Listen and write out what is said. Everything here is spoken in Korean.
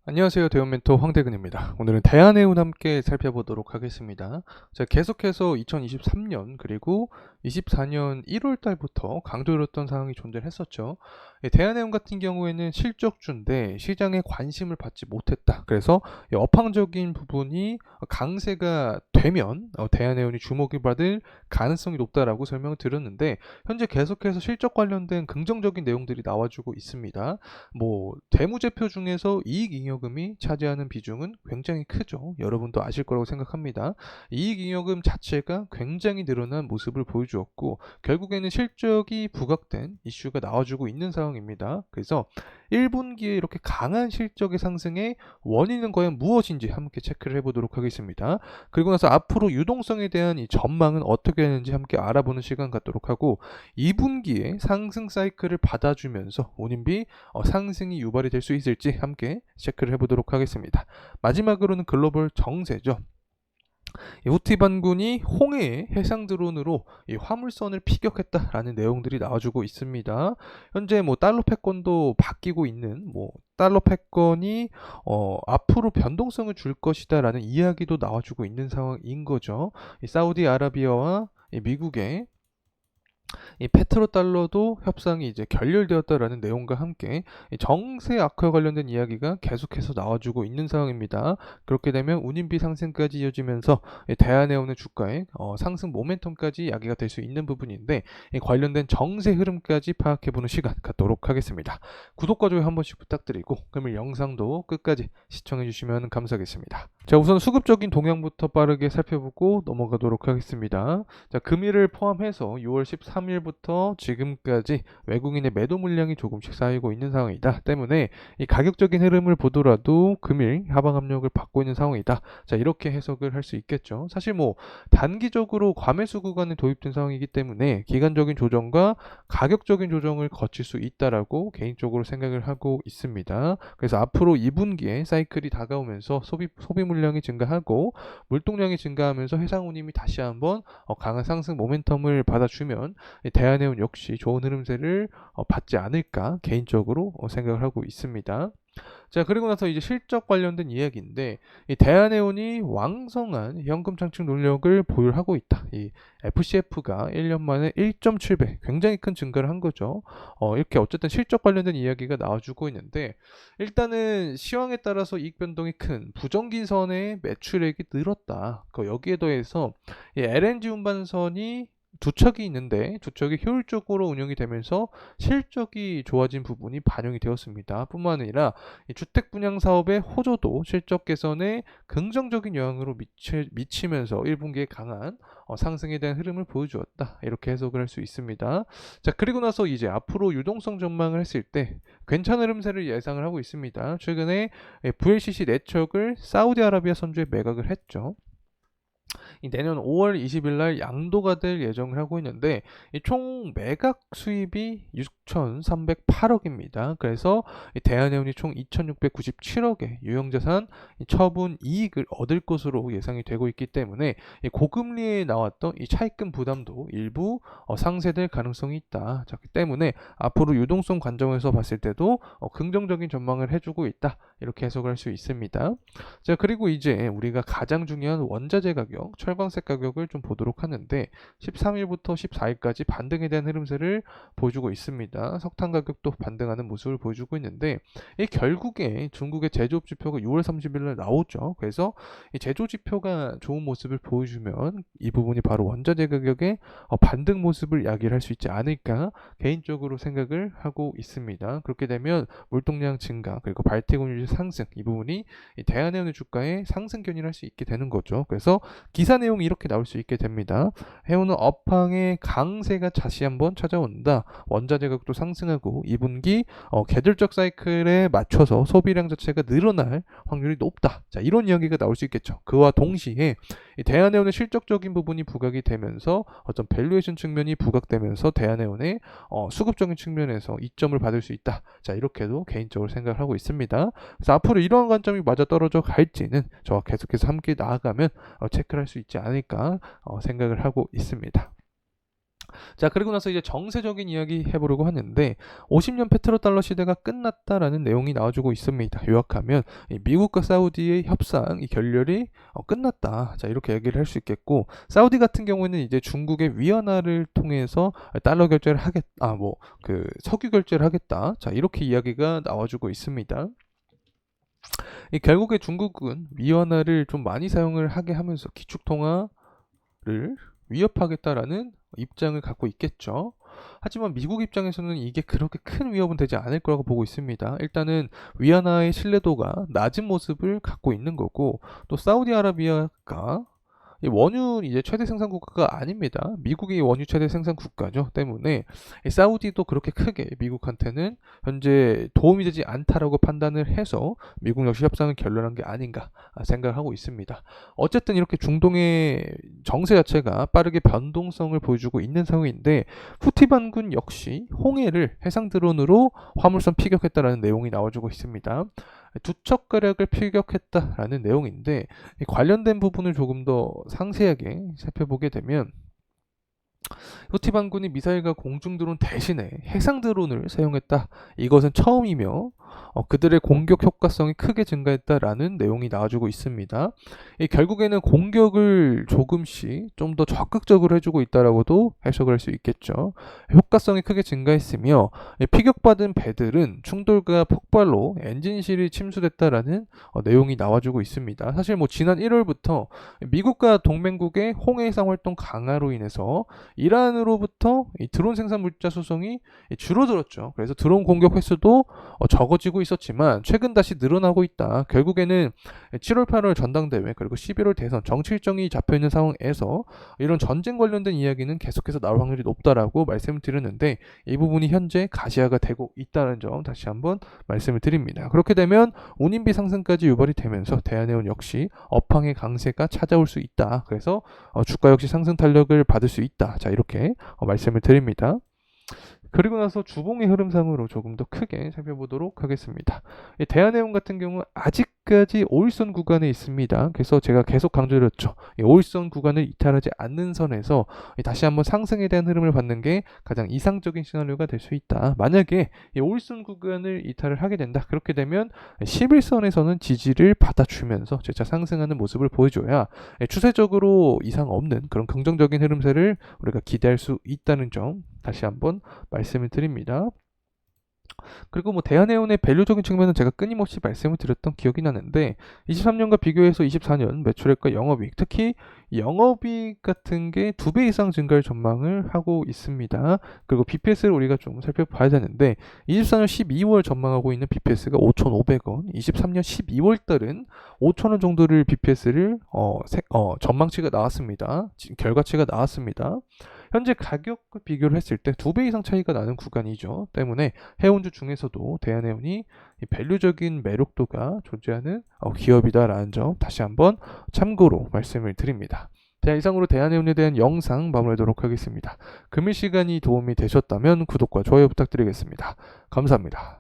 안녕하세요. 대원 멘토 황대근입니다. 오늘은 대한해운 함께 살펴보도록 하겠습니다. 자, 계속해서 2023년 그리고 24년 1월 달부터 강조했던 사항이 존재했었죠. 대한해운 같은 경우에는 실적주인데 시장에 관심을 받지 못했다. 그래서 업황적인 부분이 강세가 되면 대한해운이 주목을 받을 가능성이 높다라고 설명을 드렸는데 현재 계속해서 실적 관련된 긍정적인 내용들이 나와주고 있습니다. 대무제표 중에서 이익잉여금이 차지하는 비중은 굉장히 크죠. 여러분도 아실 거라고 생각합니다. 이익잉여금 자체가 굉장히 늘어난 모습을 보여주었고 결국에는 실적이 부각된 이슈가 나와주고 있는 상황입니다. 그래서 1분기에 이렇게 강한 실적의 상승의 원인은 과연 무엇인지 함께 체크를 해보도록 하겠습니다. 그리고 나서 앞으로 유동성에 대한 이 전망은 어떻게 되는지 함께 알아보는 시간 갖도록 하고 2분기에 상승 사이클을 받아주면서 운임비 상승이 유발이 될 수 있을지 함께 체크를 해보도록 하겠습니다. 마지막으로는 글로벌 정세죠. 후티 반군이 홍해에 해상 드론으로 이 화물선을 피격했다라는 내용들이 나와주고 있습니다. 현재 달러 패권도 바뀌고 있는 달러 패권이 앞으로 변동성을 줄 것이다라는 이야기도 나와주고 있는 상황인 거죠. 이 사우디아라비아와 이 미국의 이 페트로달러도 협상이 이제 결렬되었다라는 내용과 함께 이 정세 악화 관련된 이야기가 계속해서 나와주고 있는 상황입니다. 그렇게 되면 운임비 상승까지 이어지면서 이 대한해운의 주가의 상승 모멘텀까지 야기가 될 수 있는 부분인데 이 관련된 정세 흐름까지 파악해보는 시간 갖도록 하겠습니다. 구독과 좋아요 한 번씩 부탁드리고 그러면 영상도 끝까지 시청해주시면 감사하겠습니다. 자, 우선 수급적인 동향부터 빠르게 살펴보고 넘어가도록 하겠습니다. 자, 금일을 포함해서 6월 13일부터 지금까지 외국인의 매도 물량이 조금씩 쌓이고 있는 상황이다. 때문에 이 가격적인 흐름을 보더라도 금일 하방 압력을 받고 있는 상황이다. 자, 이렇게 해석을 할 수 있겠죠. 사실 단기적으로 과매수 구간에 도입된 상황이기 때문에 기간적인 조정과 가격적인 조정을 거칠 수 있다라고 개인적으로 생각을 하고 있습니다. 그래서 앞으로 2분기에 사이클이 다가오면서 소비 물량이 증가하고 물동량이 증가하면서 해상운임이 다시 한번 강한 상승 모멘텀을 받아주면 대한해운 역시 좋은 흐름세를 받지 않을까 개인적으로 생각을 하고 있습니다. 자, 그리고 나서 이제 실적 관련된 이야기인데 이 대한해운이 왕성한 현금 창출 노력을 보유하고 있다. 이 FCF가 1년 만에 1.7배 굉장히 큰 증가를 한 거죠. 이렇게 어쨌든 실적 관련된 이야기가 나와주고 있는데 일단은 시황에 따라서 이익 변동이 큰 부정기선의 매출액이 늘었다. 여기에 더해서 이 LNG 운반선이 두 척이 있는데 두 척이 효율적으로 운영이 되면서 실적이 좋아진 부분이 반영이 되었습니다. 뿐만 아니라 이 주택 분양 사업의 호조도 실적 개선에 긍정적인 영향으로 미치면서 1분기에 강한 상승에 대한 흐름을 보여주었다. 이렇게 해석을 할 수 있습니다. 자, 그리고 나서 이제 앞으로 유동성 전망을 했을 때 괜찮은 흐름세를 예상을 하고 있습니다. 최근에 VLCC 4척을 사우디아라비아 선주에 매각을 했죠. 이 내년 5월 20일 날 양도가 될 예정을 하고 있는데 이 총 매각 수입이 6,308억입니다. 그래서 이 대한해운이 총 2,697억의 유형자산 처분 이익을 얻을 것으로 예상이 되고 있기 때문에 이 고금리에 나왔던 이 차입금 부담도 일부 상쇄될 가능성이 있다. 자, 그렇기 때문에 앞으로 유동성 관점에서 봤을 때도 긍정적인 전망을 해주고 있다. 이렇게 해석을 할 수 있습니다. 자, 그리고 이제 우리가 가장 중요한 원자재 가격, 철광색 가격을 좀 보도록 하는데 13일부터 14일까지 반등에 대한 흐름세를 보여주고 있습니다. 석탄 가격도 반등하는 모습을 보여주고 있는데 이 결국에 중국의 제조업 지표가 6월 30일 날 나오죠. 그래서 이 제조 지표가 좋은 모습을 보여주면 이 부분이 바로 원자재 가격의 반등 모습을 야기를 할 수 있지 않을까 개인적으로 생각을 하고 있습니다. 그렇게 되면 물동량 증가 그리고 발트해 운율 상승 이 부분이 이 대한해운의 주가에 상승 견인을 할 수 있게 되는 거죠. 그래서 기사 내용이 이렇게 나올 수 있게 됩니다. 해운은 업황의 강세가 다시 한번 찾아온다. 원자재 가격도 상승하고 2분기 계절적 사이클에 맞춰서 소비량 자체가 늘어날 확률이 높다. 자, 이런 이야기가 나올 수 있겠죠. 그와 동시에 이 대한해운의 실적적인 부분이 부각이 되면서 어떤 밸류에이션 측면이 부각되면서 대한해운의 수급적인 측면에서 이점을 받을 수 있다. 자, 이렇게도 개인적으로 생각을 하고 있습니다. 그래서 앞으로 이러한 관점이 맞아 떨어져 갈지는 저와 계속해서 함께 나아가면 체크를 할 수 있지 않을까 생각을 하고 있습니다. 자, 그리고 나서 이제 정세적인 이야기 해보려고 하는데 50년 페트로달러 시대가 끝났다라는 내용이 나와주고 있습니다. 요약하면 이 미국과 사우디의 협상, 이 결렬이 끝났다. 자, 이렇게 얘기를 할 수 있겠고, 사우디 같은 경우에는 이제 중국의 위안화를 통해서 달러 결제를 하겠다, 그 석유 결제를 하겠다. 자, 이렇게 이야기가 나와주고 있습니다. 이 결국에 중국은 위안화를 좀 많이 사용을 하게 하면서 기축통화를 위협하겠다라는 입장을 갖고 있겠죠. 하지만 미국 입장에서는 이게 그렇게 큰 위협은 되지 않을 거라고 보고 있습니다. 일단은 위안화의 신뢰도가 낮은 모습을 갖고 있는 거고, 또 사우디아라비아가 이 원유 이제 최대 생산 국가가 아닙니다. 미국이 원유 최대 생산 국가죠. 때문에 이 사우디도 그렇게 크게 미국한테는 현재 도움이 되지 않다라고 판단을 해서 미국 역시 협상을 결론한 게 아닌가 생각하고 있습니다. 어쨌든 이렇게 중동의 정세 자체가 빠르게 변동성을 보여주고 있는 상황인데, 후티 반군 역시 홍해를 해상 드론으로 화물선 피격했다라는 내용이 나와주고 있습니다. 두 척가량을 피격했다라는 내용인데, 관련된 부분을 조금 더 상세하게 살펴보게 되면, 후티 반군이 미사일과 공중 드론 대신에 해상 드론을 사용했다. 이것은 처음이며 그들의 공격 효과성이 크게 증가했다라는 내용이 나와주고 있습니다. 결국에는 공격을 조금씩 좀 더 적극적으로 해주고 있다라고도 해석을 할 수 있겠죠. 효과성이 크게 증가했으며 피격받은 배들은 충돌과 폭발로 엔진실이 침수됐다라는 내용이 나와주고 있습니다. 사실 지난 1월부터 미국과 동맹국의 홍해 해상 활동 강화로 인해서 이란으로부터 이 드론 생산 물자 수송이 줄어들었죠. 그래서 드론 공격 횟수도 적어지고 있었지만 최근 다시 늘어나고 있다. 결국에는 7월 8월 전당대회 그리고 11월 대선 정치 일정이 잡혀있는 상황에서 이런 전쟁 관련된 이야기는 계속해서 나올 확률이 높다라고 말씀을 드렸는데, 이 부분이 현재 가시화가 되고 있다는 점 다시 한번 말씀을 드립니다. 그렇게 되면 운임비 상승까지 유발이 되면서 대한해운 역시 업황의 강세가 찾아올 수 있다. 그래서 주가 역시 상승 탄력을 받을 수 있다. 자, 이렇게 말씀을 드립니다. 그리고 나서 주봉의 흐름상으로 조금 더 크게 살펴보도록 하겠습니다. 대한해운 같은 경우 아직까지 5일선 구간에 있습니다. 그래서 제가 계속 강조드렸죠. 5일선 구간을 이탈하지 않는 선에서 다시 한번 상승에 대한 흐름을 받는 게 가장 이상적인 시나리오가 될 수 있다. 만약에 5일선 구간을 이탈을 하게 된다. 그렇게 되면 11선에서는 지지를 받아주면서 재차 상승하는 모습을 보여줘야 추세적으로 이상 없는 그런 긍정적인 흐름세를 우리가 기대할 수 있다는 점 다시 한번 말씀을 드립니다. 그리고 대한해운의 밸류적인 측면은 제가 끊임없이 말씀을 드렸던 기억이 나는데, 23년과 비교해서 24년 매출액과 영업이익, 특히 영업이익 같은 게 2배 이상 증가할 전망을 하고 있습니다. 그리고 BPS를 우리가 좀 살펴봐야 되는데, 24년 12월 전망하고 있는 BPS가 5,500원, 23년 12월 달은 5,000원 정도를 BPS를 전망치가 나왔습니다. 결과치가 나왔습니다. 현재 가격과 비교를 했을 때 2배 이상 차이가 나는 구간이죠. 때문에 해운주 중에서도 대한해운이 밸류적인 매력도가 존재하는 기업이다라는 점 다시 한번 참고로 말씀을 드립니다. 자, 이상으로 대한해운에 대한 영상 마무리하도록 하겠습니다. 금일 시간이 도움이 되셨다면 구독과 좋아요 부탁드리겠습니다. 감사합니다.